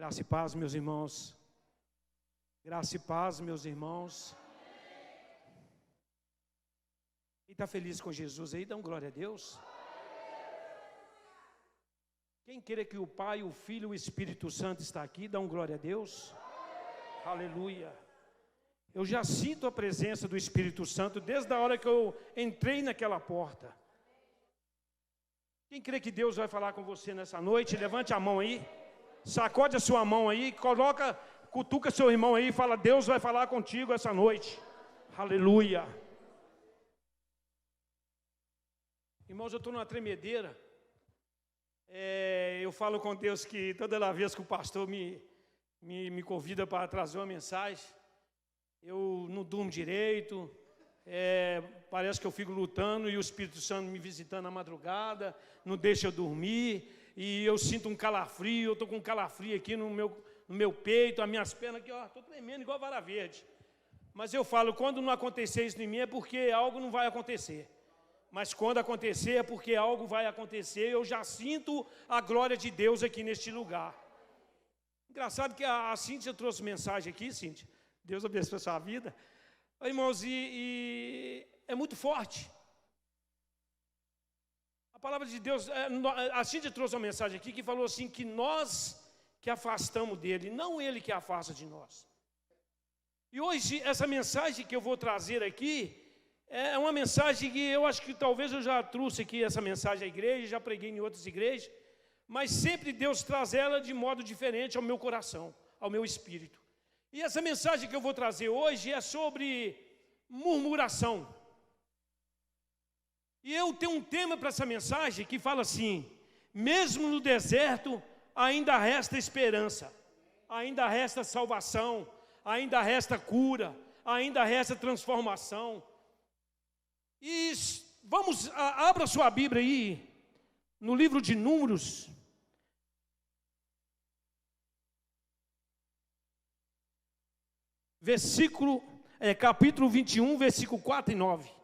Graça e paz, meus irmãos. Graça e paz, meus irmãos. Quem está feliz com Jesus aí, dá um glória a Deus. Quem quer que o Pai, o Filho e o Espírito Santo está aqui, dá um glória a Deus. Aleluia. Eu já sinto a presença do Espírito Santo desde a hora que eu entrei naquela porta. Quem crê que Deus vai falar com você nessa noite, levante a mão aí. Sacode a sua mão aí, cutuca seu irmão aí e fala: Deus vai falar contigo essa noite. Aleluia. Irmãos, eu estou numa tremedeira. Eu falo com Deus que toda vez que o pastor me convida para trazer uma mensagem, eu não durmo direito, parece que eu fico lutando e o Espírito Santo me visitando na madrugada, não deixa eu dormir. E eu sinto um calafrio, eu estou com um calafrio aqui no meu peito, as minhas pernas aqui, estou tremendo igual vara verde. Mas eu falo, quando não acontecer isso em mim é porque algo não vai acontecer. Mas quando acontecer é porque algo vai acontecer, eu já sinto a glória de Deus aqui neste lugar. Engraçado que a Cíntia trouxe mensagem aqui, Cíntia. Deus abençoe a sua vida. Irmãos, e é muito forte. A palavra de Deus, a Cíntia trouxe uma mensagem aqui que falou assim, que nós que afastamos dele, não ele que afasta de nós. E hoje, essa mensagem que eu vou trazer aqui, é uma mensagem que eu acho que talvez eu já trouxe aqui essa mensagem à igreja, já preguei em outras igrejas, mas sempre Deus traz ela de modo diferente ao meu coração, ao meu espírito. E essa mensagem que eu vou trazer hoje é sobre murmuração. E eu tenho um tema para essa mensagem que fala assim: mesmo no deserto, ainda resta esperança, ainda resta salvação, ainda resta cura, ainda resta transformação. E abra sua Bíblia aí, no livro de Números, capítulo 21, versículo 4 e 9.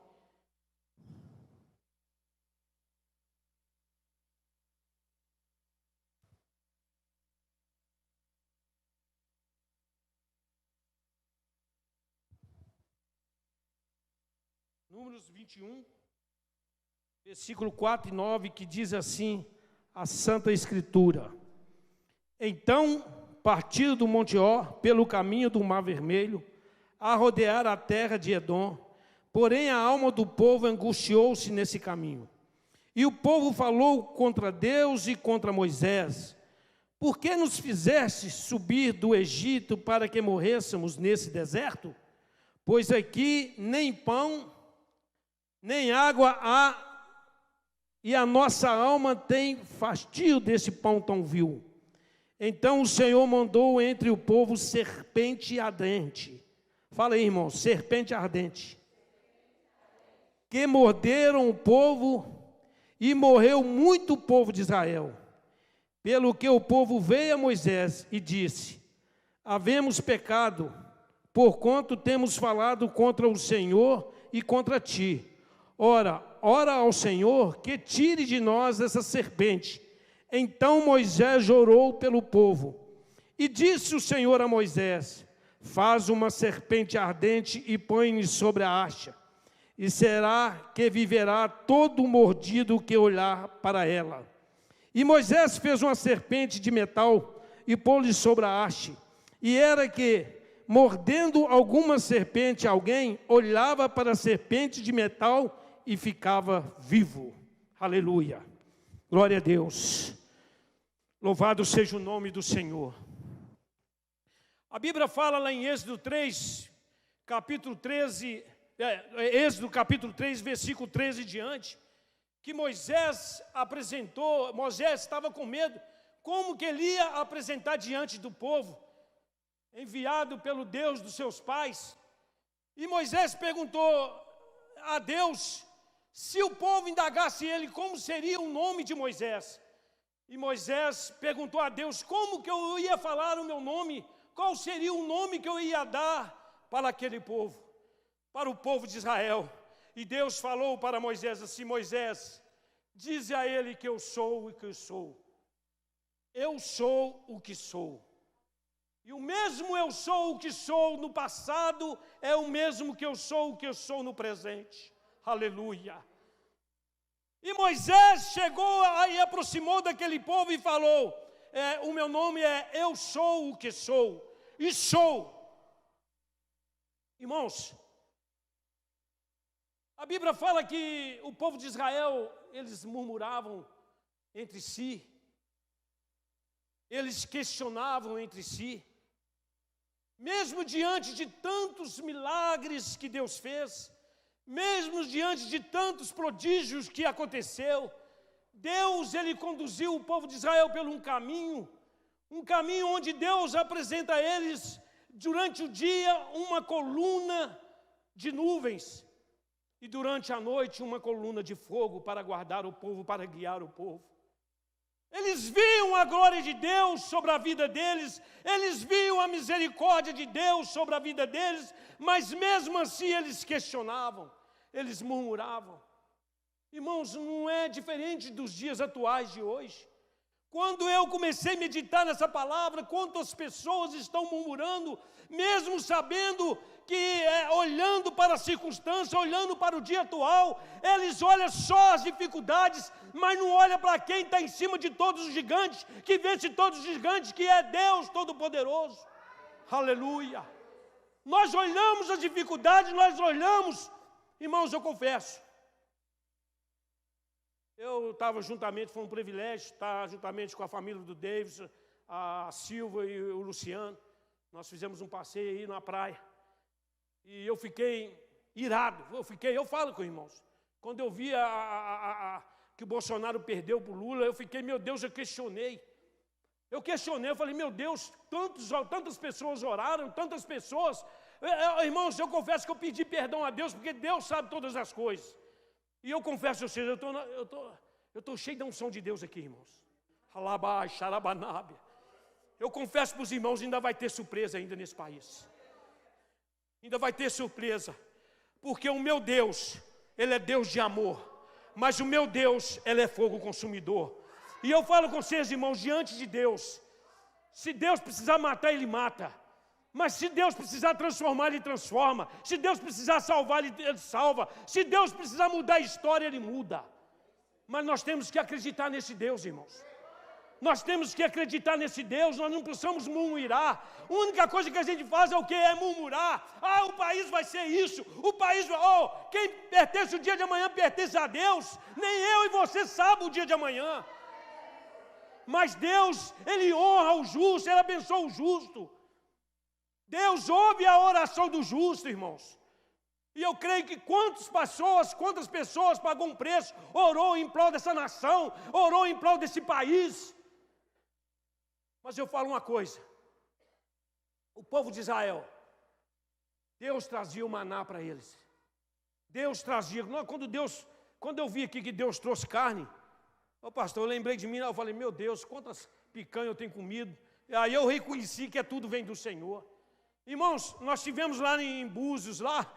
Números 21, versículo 4 e 9, que diz assim, a Santa Escritura: Então partiram do Monte Or, pelo caminho do Mar Vermelho, a rodear a terra de Edom. Porém a alma do povo angustiou-se nesse caminho. E o povo falou contra Deus e contra Moisés: Por que nos fizeste subir do Egito para que morrêssemos nesse deserto? Pois aqui nem pão nem água há, e a nossa alma tem fastio desse pão tão vil. Então o Senhor mandou entre o povo serpente ardente. Fala aí, irmão, serpente ardente. Que morderam o povo, e morreu muito o povo de Israel. Pelo que o povo veio a Moisés e disse: Havemos pecado, porquanto temos falado contra o Senhor e contra ti. Ora ao Senhor que tire de nós essa serpente. Então Moisés orou pelo povo. E disse o Senhor a Moisés: Faz uma serpente ardente e põe-lhe sobre a haste. E será que viverá todo mordido que olhar para ela. E Moisés fez uma serpente de metal e pôs-lhe sobre a haste. E era que, mordendo alguma serpente, alguém olhava para a serpente de metal e ficava vivo. Aleluia. Glória a Deus. Louvado seja o nome do Senhor. A Bíblia fala lá em Êxodo 3, capítulo 13, Êxodo capítulo 3, versículo 13 e diante, que Moisés estava com medo, como que ele ia apresentar diante do povo, enviado pelo Deus dos seus pais. E Moisés perguntou a Deus, se o povo indagasse ele, como seria o nome de Moisés? E Moisés perguntou a Deus, como que eu ia falar o meu nome? Qual seria o nome que eu ia dar para aquele povo? Para o povo de Israel. E Deus falou para Moisés assim: Moisés, dize a ele que eu sou o que eu sou. Eu sou o que sou. E o mesmo eu sou o que sou no passado, é o mesmo que eu sou o que eu sou no presente. Aleluia. E Moisés chegou e aproximou daquele povo e falou, o meu nome é Eu Sou o que Sou, e sou. Irmãos, a Bíblia fala que o povo de Israel, eles murmuravam entre si, eles questionavam entre si, mesmo diante de tantos milagres que Deus fez, mesmo diante de tantos prodígios que aconteceu, Deus, Ele conduziu o povo de Israel por um caminho onde Deus apresenta a eles, durante o dia, uma coluna de nuvens, e durante a noite, uma coluna de fogo para guardar o povo, para guiar o povo. Eles viam a glória de Deus sobre a vida deles, eles viam a misericórdia de Deus sobre a vida deles, mas mesmo assim eles questionavam, eles murmuravam. Irmãos, não é diferente dos dias atuais de hoje. Quando eu comecei a meditar nessa palavra, quantas pessoas estão murmurando, mesmo sabendo que, olhando para a circunstância, olhando para o dia atual, eles olham só as dificuldades, mas não olham para quem está em cima de todos os gigantes, que vence todos os gigantes, que é Deus Todo-Poderoso. Aleluia! Nós olhamos as dificuldades, nós olhamos, irmãos, eu confesso, eu estava juntamente, foi um privilégio estar juntamente com a família do Davis, a Silva e o Luciano. Nós fizemos um passeio aí na praia. E eu fiquei irado, eu falo com os irmãos. Quando eu vi que o Bolsonaro perdeu para o Lula, eu fiquei, meu Deus, eu questionei. Eu falei, meu Deus, tantas pessoas oraram, tantas pessoas. Irmãos, eu confesso que eu pedi perdão a Deus, porque Deus sabe todas as coisas. E eu confesso a vocês, eu estou cheio da unção de Deus aqui, irmãos. Alabai, xarabanábia. Eu confesso para os irmãos, ainda vai ter surpresa ainda nesse país. Ainda vai ter surpresa. Porque o meu Deus, Ele é Deus de amor. Mas o meu Deus, Ele é fogo consumidor. E eu falo com vocês, irmãos, diante de Deus, se Deus precisar matar, Ele mata. Mas se Deus precisar transformar, Ele transforma. Se Deus precisar salvar, Ele salva. Se Deus precisar mudar a história, Ele muda. Mas nós temos que acreditar nesse Deus, irmãos. Nós temos que acreditar nesse Deus, nós não precisamos murmurar. A única coisa que a gente faz é o quê? É murmurar. O país vai ser isso, o país vai... quem pertence o dia de amanhã pertence a Deus. Nem eu e você sabem o dia de amanhã. Mas Deus, Ele honra o justo, Ele abençoa o justo. Deus ouve a oração do justo, irmãos. E eu creio que quantas pessoas pagou um preço, orou em prol dessa nação, orou em prol desse país. Mas eu falo uma coisa, o povo de Israel, Deus trazia o maná para eles. Deus trazia, quando eu vi aqui que Deus trouxe carne, pastor, eu lembrei de mim, eu falei, meu Deus, quantas picanhas eu tenho comido. E aí eu reconheci que tudo vem do Senhor. Irmãos, nós estivemos lá em Búzios, lá,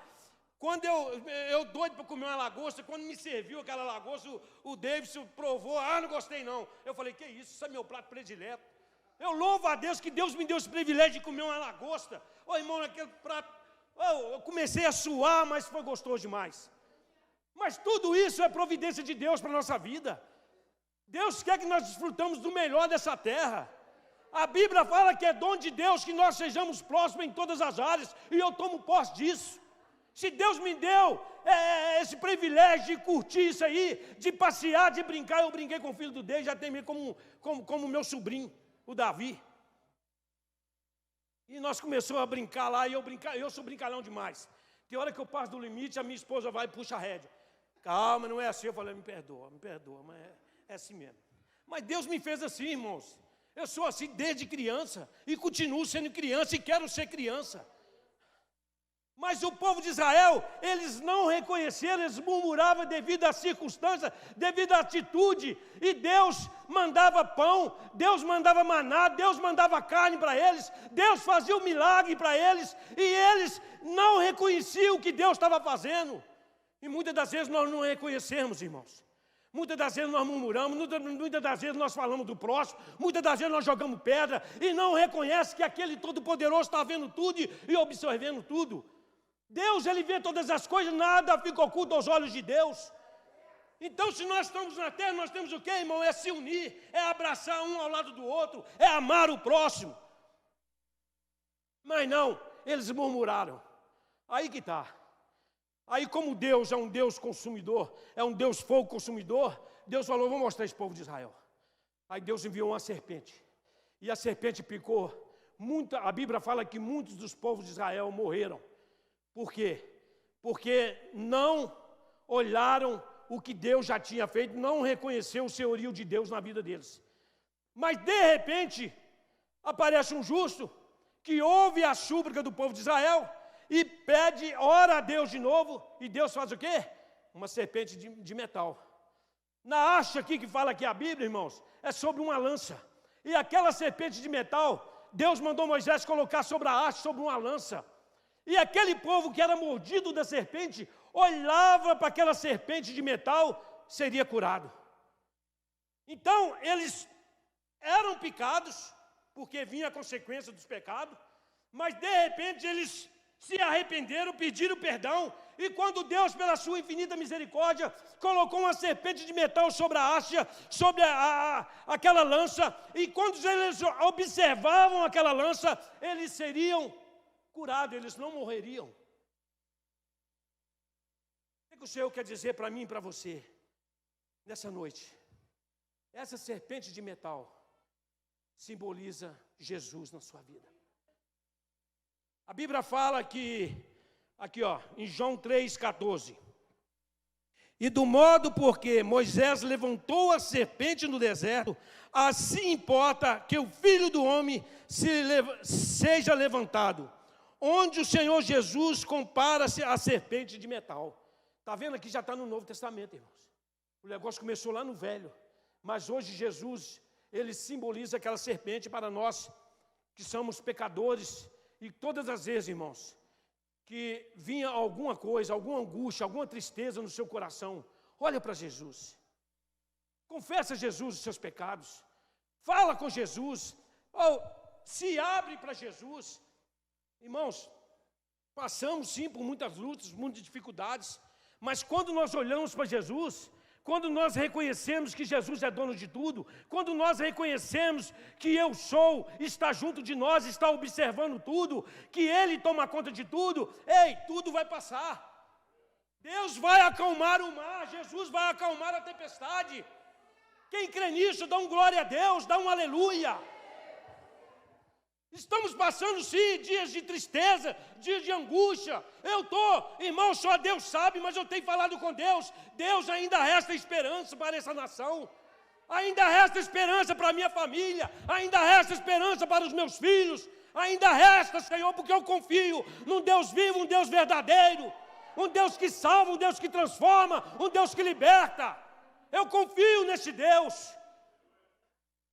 quando eu doido para comer uma lagosta, quando me serviu aquela lagosta, o Davidson provou, não gostei não. Eu falei, que isso é meu prato predileto. Eu louvo a Deus que Deus me deu esse privilégio de comer uma lagosta. Irmão, aquele prato, eu comecei a suar, mas foi gostoso demais. Mas tudo isso é providência de Deus para a nossa vida. Deus quer que nós desfrutamos do melhor dessa terra. A Bíblia fala que é dom de Deus que nós sejamos próximos em todas as áreas, e eu tomo posse disso. Se Deus me deu esse privilégio de curtir isso aí, de passear, de brincar, eu brinquei com o filho do Deus, já tem como meu sobrinho, o Davi. E nós começamos a brincar lá, e eu sou brincalhão demais. Tem hora que eu passo do limite, a minha esposa vai e puxa a rédea. Calma, não é assim. Eu falei, me perdoa, mas é assim mesmo. Mas Deus me fez assim, irmãos. Eu sou assim desde criança, e continuo sendo criança, e quero ser criança. Mas o povo de Israel, eles não reconheceram, eles murmuravam devido à circunstância, devido à atitude. E Deus mandava pão, Deus mandava maná, Deus mandava carne para eles, Deus fazia um milagre para eles, e eles não reconheciam o que Deus estava fazendo. E muitas das vezes nós não reconhecemos, irmãos. Muitas das vezes nós murmuramos, muitas das vezes nós falamos do próximo, muitas das vezes nós jogamos pedra e não reconhece que aquele Todo-Poderoso está vendo tudo e observando tudo. Deus, Ele vê todas as coisas, nada fica oculto aos olhos de Deus. Então, se nós estamos na terra, nós temos o quê, irmão? É se unir, é abraçar um ao lado do outro, é amar o próximo. Mas não, eles murmuraram. Aí que está. Aí, como Deus é um Deus consumidor, é um Deus fogo consumidor, Deus falou, vou mostrar esse povo de Israel. Aí Deus enviou uma serpente. E a serpente picou. A Bíblia fala que muitos dos povos de Israel morreram. Por quê? Porque não olharam o que Deus já tinha feito, não reconheceu o senhorio de Deus na vida deles. Mas, de repente, aparece um justo que ouve a súplica do povo de Israel e pede, ora a Deus de novo, e Deus faz o quê? Uma serpente de metal. Na haste aqui que fala aqui a Bíblia, irmãos, é sobre uma lança. E aquela serpente de metal, Deus mandou Moisés colocar sobre a haste, sobre uma lança. E aquele povo que era mordido da serpente, olhava para aquela serpente de metal, seria curado. Então, eles eram picados, porque vinha a consequência dos pecados, mas de repente eles se arrependeram, pediram perdão, e quando Deus, pela sua infinita misericórdia, colocou uma serpente de metal sobre a haste, sobre aquela lança, e quando eles observavam aquela lança, eles seriam curados, eles não morreriam. O que o Senhor quer dizer para mim e para você, nessa noite? Essa serpente de metal simboliza Jesus na sua vida. A Bíblia fala que, aqui ó, em João 3,14, e do modo porque Moisés levantou a serpente no deserto, assim importa que o Filho do Homem seja levantado, onde o Senhor Jesus compara-se à serpente de metal. Está vendo aqui, já está no Novo Testamento, irmãos. O negócio começou lá no Velho, mas hoje Jesus, Ele simboliza aquela serpente para nós, que somos pecadores. E todas as vezes, irmãos, que vinha alguma coisa, alguma angústia, alguma tristeza no seu coração, olha para Jesus. Confessa a Jesus os seus pecados. Fala com Jesus. Se abre para Jesus. Irmãos, passamos sim por muitas lutas, muitas dificuldades, mas quando nós olhamos para Jesus, quando nós reconhecemos que Jesus é dono de tudo, quando nós reconhecemos que eu sou, está junto de nós, está observando tudo, que Ele toma conta de tudo, tudo vai passar. Deus vai acalmar o mar, Jesus vai acalmar a tempestade. Quem crê nisso, dá um glória a Deus, dá um aleluia. Estamos passando, sim, dias de tristeza, dias de angústia. Irmão, só Deus sabe, mas eu tenho falado com Deus. Deus, ainda resta esperança para essa nação. Ainda resta esperança para a minha família. Ainda resta esperança para os meus filhos. Ainda resta, Senhor, porque eu confio num Deus vivo, um Deus verdadeiro. Um Deus que salva, um Deus que transforma, um Deus que liberta. Eu confio nesse Deus.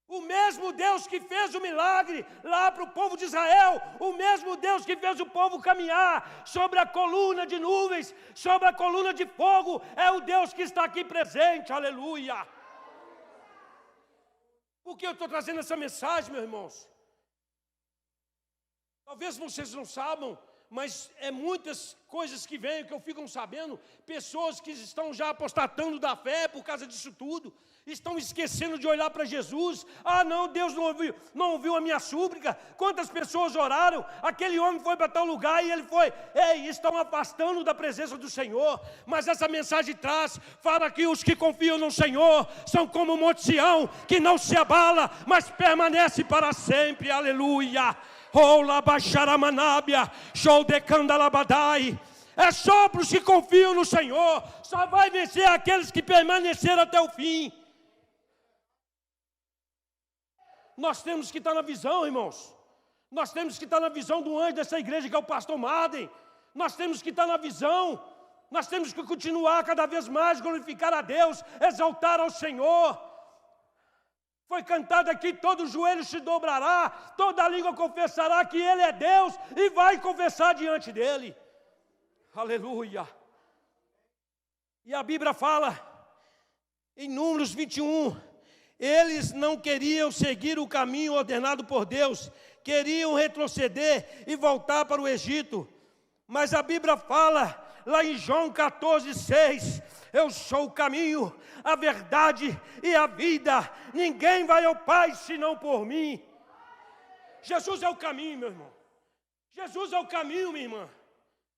O mesmo Deus que fez o milagre lá para o povo de Israel, o mesmo Deus que fez o povo caminhar sobre a coluna de nuvens, sobre a coluna de fogo, é o Deus que está aqui presente, aleluia. Por que eu estou trazendo essa mensagem, meus irmãos? Talvez vocês não saibam, mas é muitas coisas que vêm, que eu fico sabendo, pessoas que estão já apostatando da fé por causa disso tudo, estão esquecendo de olhar para Jesus. Não, Deus não ouviu a minha súplica. Quantas pessoas oraram, aquele homem foi para tal lugar e ele foi, estão afastando da presença do Senhor. Mas essa mensagem fala que os que confiam no Senhor são como o Monte Sião, que não se abala, mas permanece para sempre, aleluia. É só para os que confiam no Senhor. Só vai vencer aqueles que permaneceram até o fim. Nós temos que estar na visão, irmãos. Nós temos que estar na visão do anjo dessa igreja, que é o pastor Madden. Nós temos que estar na visão. Nós temos que continuar cada vez mais, glorificar a Deus, exaltar ao Senhor. Foi cantado aqui, todo joelho se dobrará, toda língua confessará que Ele é Deus e vai confessar diante dEle. Aleluia. E a Bíblia fala Em Números 21, eles não queriam seguir o caminho ordenado por Deus, queriam retroceder e voltar para o Egito. Mas a Bíblia fala, lá em João 14:6, eu sou o caminho, a verdade e a vida, ninguém vai ao Pai senão por mim. Jesus é o caminho, meu irmão. Jesus é o caminho, minha irmã.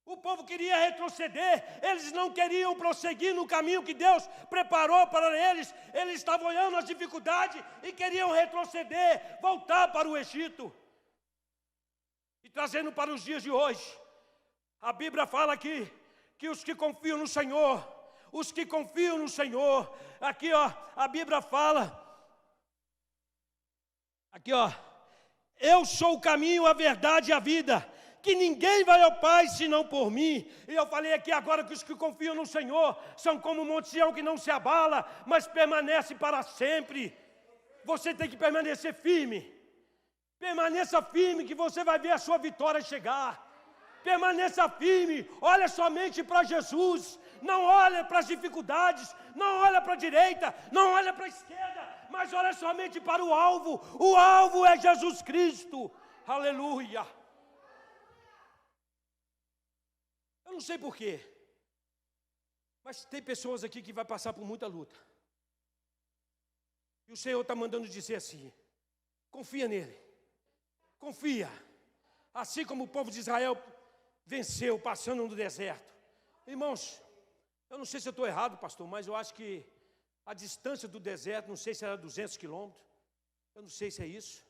O povo queria retroceder, eles não queriam prosseguir no caminho que Deus preparou para eles. Eles estavam olhando as dificuldades e queriam retroceder, voltar para o Egito. E trazendo para os dias de hoje, a Bíblia fala aqui que os que confiam no Senhor, aqui ó, a Bíblia fala, aqui ó, eu sou o caminho, a verdade e a vida, que ninguém vai ao Pai senão por mim. E eu falei aqui agora que os que confiam no Senhor são como o Monte Sião que não se abala, mas permanece para sempre. Você tem que permanecer firme. Permaneça firme que você vai ver a sua vitória chegar. Permaneça firme, olha somente para Jesus. Não olha para as dificuldades, não olha para a direita, não olha para a esquerda, mas olha somente para o alvo. O alvo é Jesus Cristo. Aleluia. Eu não sei porquê, mas tem pessoas aqui que vai passar por muita luta. E o Senhor está mandando dizer assim: confia nele, confia. Assim como o povo de Israel venceu passando no deserto. Irmãos, eu não sei se eu estou errado, pastor, mas eu acho que a distância do deserto, não sei se era 200 quilômetros, eu não sei se é isso.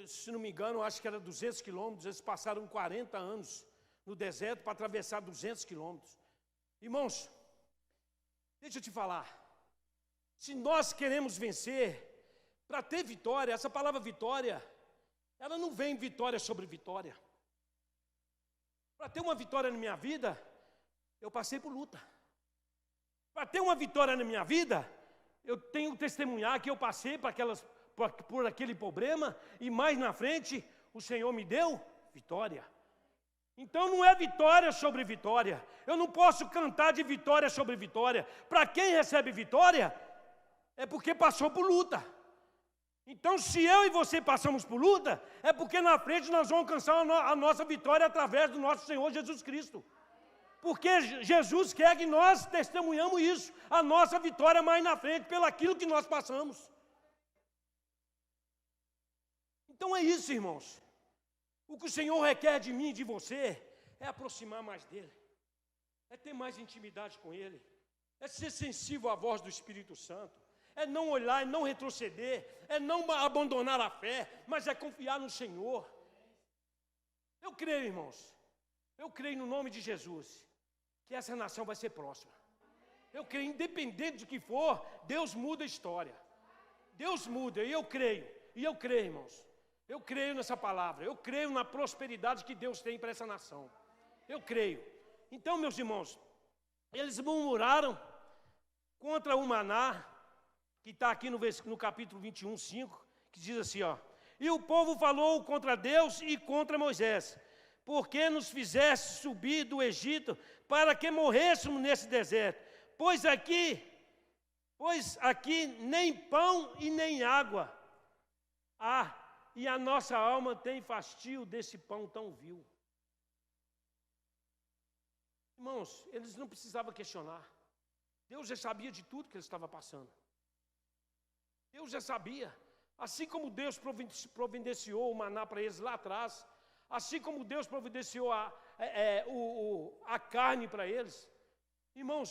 Se não me engano, eu acho que era 200 quilômetros, eles passaram 40 anos no deserto para atravessar 200 quilômetros. Irmãos, deixa eu te falar, se nós queremos vencer, para ter vitória, essa palavra vitória, ela não vem vitória sobre vitória. Para ter uma vitória na minha vida, eu passei por luta. Para ter uma vitória na minha vida, eu tenho que testemunhar que eu passei por aquele problema, e mais na frente, o Senhor me deu vitória. Então não é vitória sobre vitória. Eu não posso cantar de vitória sobre vitória. Para quem recebe vitória, é porque passou por luta. Então se eu e você passamos por luta, é porque na frente nós vamos alcançar a nossa vitória através do nosso Senhor Jesus Cristo. Porque Jesus quer que nós testemunhamos isso, a nossa vitória mais na frente, pelo aquilo que nós passamos. Então é isso, irmãos. O que o Senhor requer de mim e de você é aproximar mais dEle, é ter mais intimidade com Ele, é ser sensível à voz do Espírito Santo, é não olhar, é não retroceder, é não abandonar a fé, mas é confiar no Senhor. Eu creio, irmãos, eu creio no nome de Jesus, que essa nação vai ser próxima. Eu creio, independente do que for, Deus muda a história. Deus muda, e eu creio, irmãos. Eu creio nessa palavra, eu creio na prosperidade que Deus tem para essa nação. Eu creio. Então, meus irmãos, eles murmuraram contra o maná, que está aqui no capítulo 21, 5, que diz assim, ó: e o povo falou contra Deus e contra Moisés: porque nos fizeste subir do Egito para que morrêssemos nesse deserto? Pois aqui nem pão e nem água há, e a nossa alma tem fastio desse pão tão vil. Irmãos, eles não precisavam questionar. Deus já sabia de tudo que eles estavam passando. Deus já sabia. Assim como Deus providenciou o maná para eles lá atrás, assim como Deus providenciou a carne para eles. Irmãos,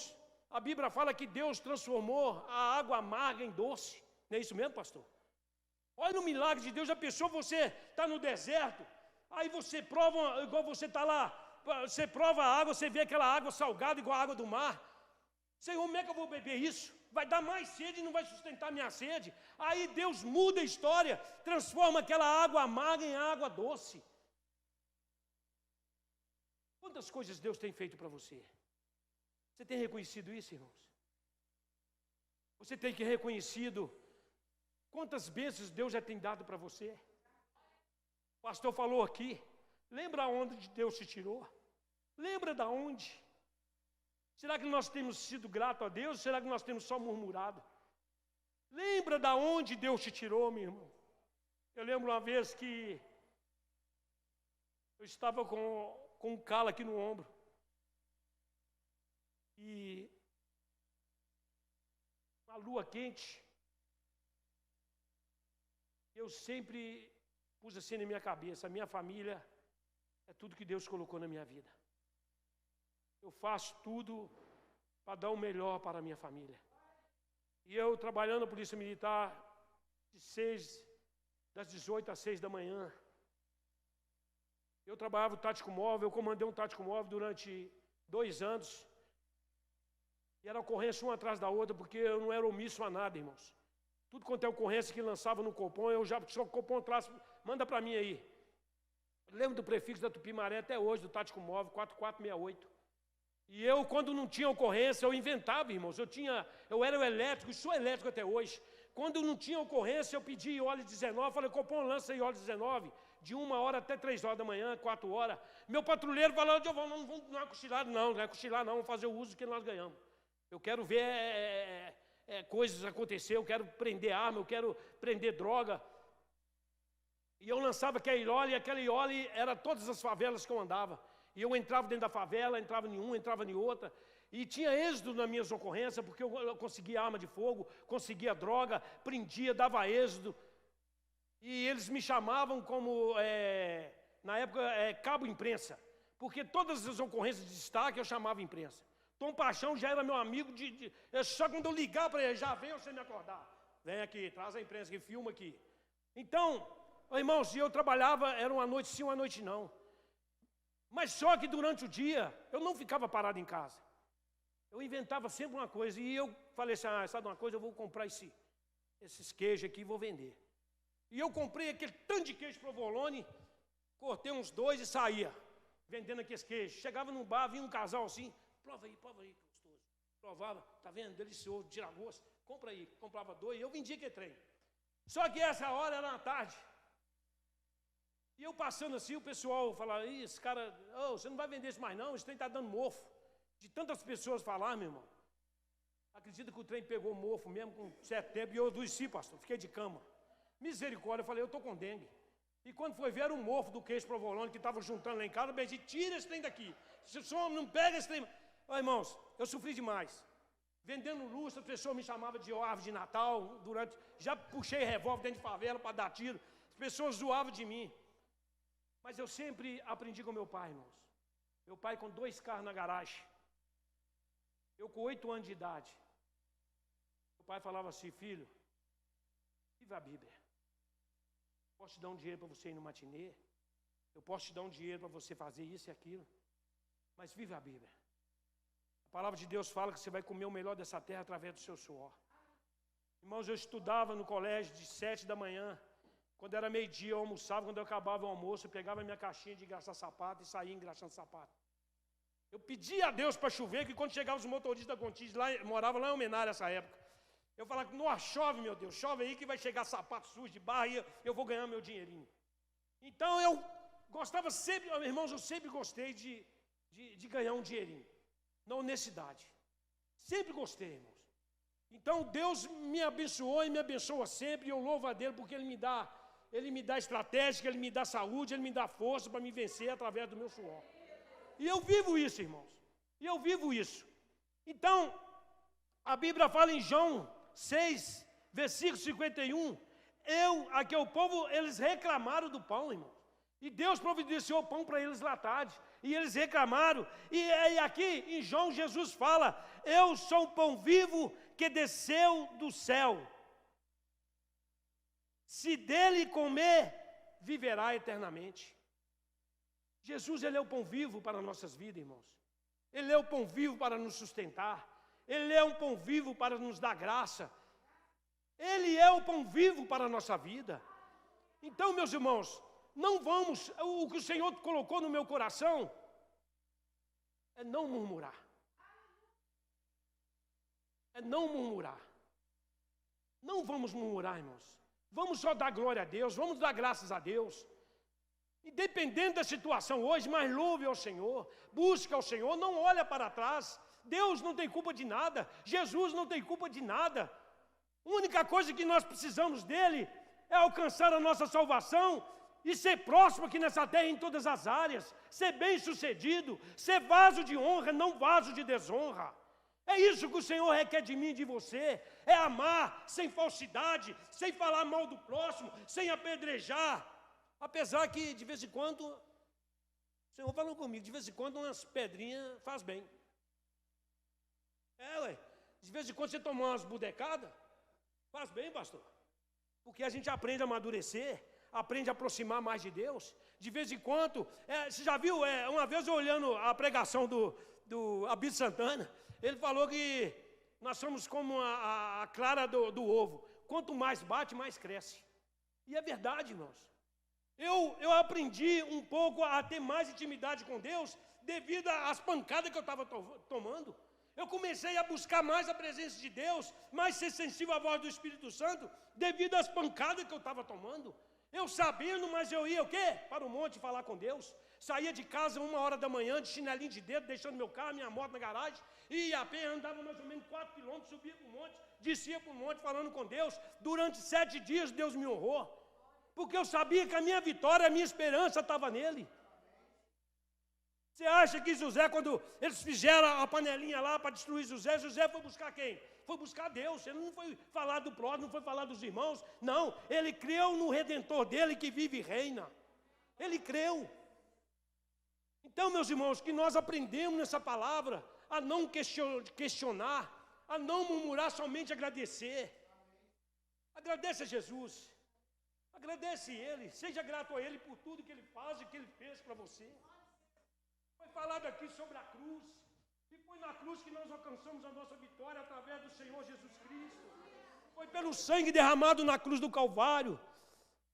a Bíblia fala que Deus transformou a água amarga em doce. Não é isso mesmo, pastor? Olha o milagre de Deus. Já pensou, você está no deserto, aí você prova, igual você está lá, você prova a água, você vê aquela água salgada igual a água do mar. Senhor, como é que eu vou beber isso? Vai dar mais sede e não vai sustentar minha sede. Aí Deus muda a história, transforma aquela água amarga em água doce. Quantas coisas Deus tem feito para você? Você tem reconhecido isso, irmãos? Você tem reconhecido quantas bênçãos Deus já tem dado para você? O pastor falou aqui, lembra onde Deus te tirou? Lembra da onde? Será que nós temos sido gratos a Deus? Ou será que nós temos só murmurado? Lembra da onde Deus te tirou, meu irmão? Eu lembro uma vez que eu estava com um calo aqui no ombro. E uma lua quente. Eu sempre pus assim na minha cabeça, a minha família é tudo que Deus colocou na minha vida. Eu faço tudo para dar o melhor para a minha família. E eu trabalhando na Polícia Militar das 18 às 6 da manhã. Eu trabalhava o tático móvel, eu comandei um tático móvel durante 2 anos. E era ocorrência uma atrás da outra, porque eu não era omisso a nada, irmãos. Tudo quanto é ocorrência que lançava no Copom, eu já só o Copom traz, manda para mim aí. Eu lembro do prefixo da Tupi-Maré até hoje, do tático móvel, 4468. E eu, quando não tinha ocorrência, eu inventava, irmãos. Eu era o elétrico, e sou elétrico até hoje. Quando não tinha ocorrência, eu pedi óleo 19, falei, Copom, lança aí óleo 19, de 1 hora até 3 horas da manhã, 4 horas. Meu patrulheiro falou, não é cochilado não é cochilar não, vamos fazer o uso que nós ganhamos. Eu quero ver coisas acontecer, eu quero prender arma, eu quero prender droga. E eu lançava aquele óleo, e aquele óleo era todas as favelas que eu andava. E eu entrava dentro da favela, entrava em uma, entrava em outra. E tinha êxito nas minhas ocorrências, porque eu conseguia arma de fogo, conseguia droga, prendia, dava êxito. E eles me chamavam como, na época, cabo imprensa. Porque todas as ocorrências de destaque eu chamava imprensa. Tom Paixão já era meu amigo, só quando eu ligar para ele, já vem você me acordar. Vem aqui, traz a imprensa aqui, filma aqui. Então, irmãos, eu trabalhava, era uma noite sim, uma noite não. Mas só que durante o dia, eu não ficava parado em casa. Eu inventava sempre uma coisa, e eu falei assim, sabe uma coisa, eu vou comprar esses queijos aqui e vou vender. E eu comprei aquele tanto de queijo provolone, cortei uns 2 e saía, vendendo aqueles queijos. Chegava num bar, vinha um casal assim, prova aí, gostoso. Provava, tá vendo? Delicioso, tira gosto. Compra aí. Comprava 2 e eu vendia que trem. Só que essa hora era na tarde. E eu passando assim, o pessoal falava, esse cara, você não vai vender isso mais não, esse trem está dando mofo. De tantas pessoas falar, meu irmão. Acredita que o trem pegou mofo mesmo com certo tempo, e eu adoeci, pastor, fiquei de cama. Misericórdia, eu falei, eu estou com dengue. E quando foi ver, era um mofo do queijo provolone que estava juntando lá em casa, eu disse, tira esse trem daqui. Se o senhor não pega esse trem... irmãos, eu sofri demais. Vendendo lustre, as pessoas me chamavam de árvore de Natal, já puxei revólver dentro de favela para dar tiro, as pessoas zoavam de mim. Mas eu sempre aprendi com meu pai, irmãos. Meu pai com 2 carros na garagem. Eu com 8 anos de idade. Meu pai falava assim, filho, viva a Bíblia. Posso te dar um dinheiro para você ir no matinê, eu posso te dar um dinheiro para você fazer isso e aquilo, mas viva a Bíblia. A palavra de Deus fala que você vai comer o melhor dessa terra através do seu suor. Irmãos, eu estudava no colégio de 7 da manhã. Quando era meio-dia, eu almoçava. Quando eu acabava o almoço, eu pegava a minha caixinha de engraxar sapato e saía engraxando sapato. Eu pedia a Deus para chover, que quando chegavam os motoristas da Contis, morava lá em Almenara nessa época, eu falava, não, chove, meu Deus, chove aí que vai chegar sapato sujo de barra e eu vou ganhar meu dinheirinho. Então eu gostava sempre, irmãos, eu sempre gostei de ganhar um dinheirinho. Na honestidade. Sempre gostei, irmãos. Então Deus me abençoou e me abençoa sempre, e eu louvo a Deus porque Ele me dá estratégia, Ele me dá saúde, Ele me dá força para me vencer através do meu suor. E eu vivo isso, irmãos. E eu vivo isso. Então, a Bíblia fala em João 6, versículo 51, aqui o povo, eles reclamaram do pão, irmãos. E Deus providenciou pão para eles lá à tarde. E eles reclamaram. E aqui em João, Jesus fala, eu sou o pão vivo que desceu do céu. Se dele comer, viverá eternamente. Jesus, Ele é o pão vivo para nossas vidas, irmãos. Ele é o pão vivo para nos sustentar. Ele é um pão vivo para nos dar graça. Ele é o pão vivo para a nossa vida. Então, meus irmãos, não vamos, o que o Senhor colocou no meu coração é não murmurar. É não murmurar. Não vamos murmurar, irmãos. Vamos só dar glória a Deus, vamos dar graças a Deus. Independente da situação hoje, mas louve ao Senhor, busque ao Senhor, não olha para trás, Deus não tem culpa de nada, Jesus não tem culpa de nada. A única coisa que nós precisamos dele é alcançar a nossa salvação e ser próximo aqui nessa terra em todas as áreas, ser bem-sucedido, ser vaso de honra, não vaso de desonra. É isso que o Senhor requer de mim e de você, é amar sem falsidade, sem falar mal do próximo, sem apedrejar. Apesar que, de vez em quando, o Senhor falou comigo, de vez em quando umas pedrinhas faz bem. De vez em quando você tomar umas budecadas, faz bem, pastor. Porque a gente aprende a amadurecer, aprende a aproximar mais de Deus. De vez em quando, você já viu, uma vez eu olhando a pregação do Abílio Santana, ele falou que nós somos como a clara do ovo. Quanto mais bate, mais cresce. E é verdade, irmãos. Eu aprendi um pouco a ter mais intimidade com Deus devido às pancadas que eu estava tomando. Eu comecei a buscar mais a presença de Deus, mais ser sensível à voz do Espírito Santo, devido às pancadas que eu estava tomando. Eu sabendo, mas eu ia o quê? Para o monte falar com Deus. Saía de casa 1h da manhã, de chinelinho de dedo, deixando meu carro, minha moto na garagem, e ia a pé, andava mais ou menos 4 quilômetros, subia para o monte, descia para o monte falando com Deus. Durante 7 dias Deus me honrou, porque eu sabia que a minha vitória, a minha esperança estava nele. Você acha que José, quando eles fizeram a panelinha lá para destruir José, José foi buscar quem? Foi buscar Deus. Ele não foi falar do próximo, não foi falar dos irmãos. Não, ele creu no Redentor dele que vive e reina. Ele creu. Então, meus irmãos, que nós aprendemos nessa palavra a não questionar, a não murmurar, somente agradecer. Agradece a Jesus. Agradece Ele. Seja grato a Ele por tudo que Ele faz e que Ele fez para você. Foi falado aqui sobre a cruz, e foi na cruz que nós alcançamos a nossa vitória através do Senhor Jesus Cristo. Foi pelo sangue derramado na cruz do Calvário,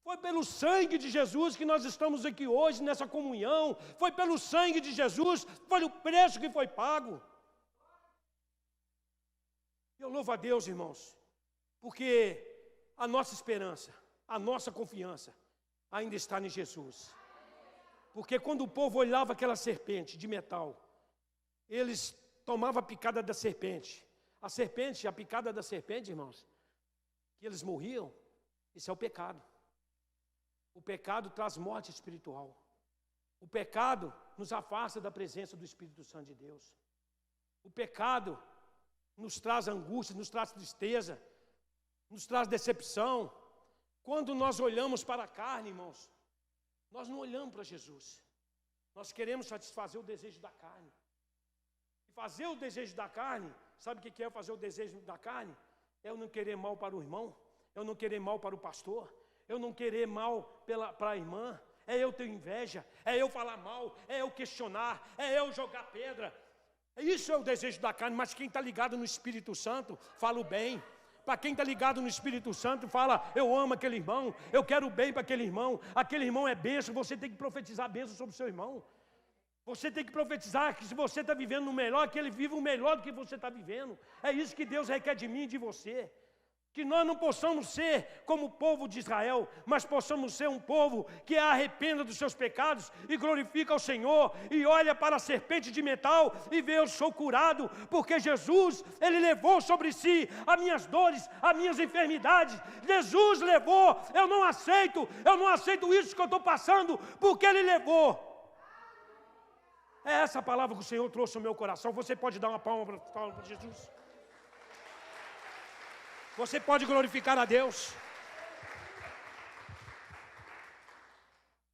foi pelo sangue de Jesus que nós estamos aqui hoje nessa comunhão, foi pelo sangue de Jesus, foi o preço que foi pago. Eu louvo a Deus, irmãos, porque a nossa esperança, a nossa confiança ainda está em Jesus. Porque quando o povo olhava aquela serpente de metal, eles tomavam a picada da serpente. A picada da serpente, irmãos, que eles morriam, isso é o pecado. O pecado traz morte espiritual. O pecado nos afasta da presença do Espírito Santo de Deus. O pecado nos traz angústia, nos traz tristeza, nos traz decepção. Quando nós olhamos para a carne, irmãos, nós não olhamos para Jesus. Nós queremos satisfazer o desejo da carne. E fazer o desejo da carne, sabe o que é fazer o desejo da carne? É eu não querer mal para o irmão, eu não querer mal para o pastor, eu não querer mal para a irmã, é eu ter inveja, é eu falar mal, é eu questionar, é eu jogar pedra. Isso é o desejo da carne, mas quem está ligado no Espírito Santo, fala o bem. Para quem está ligado no Espírito Santo, fala, eu amo aquele irmão, eu quero o bem para aquele irmão é bênção, você tem que profetizar bênção sobre o seu irmão. Você tem que profetizar que se você está vivendo o melhor, que ele viva o melhor do que você está vivendo. É isso que Deus requer de mim e de você. Que nós não possamos ser como o povo de Israel, mas possamos ser um povo que arrependa dos seus pecados e glorifica ao Senhor e olha para a serpente de metal e vê, eu sou curado, porque Jesus, Ele levou sobre si as minhas dores, as minhas enfermidades. Jesus levou, eu não aceito isso que eu estou passando, porque Ele levou. É essa a palavra que o Senhor trouxe ao meu coração. Você pode dar uma palma para Jesus? Você pode glorificar a Deus.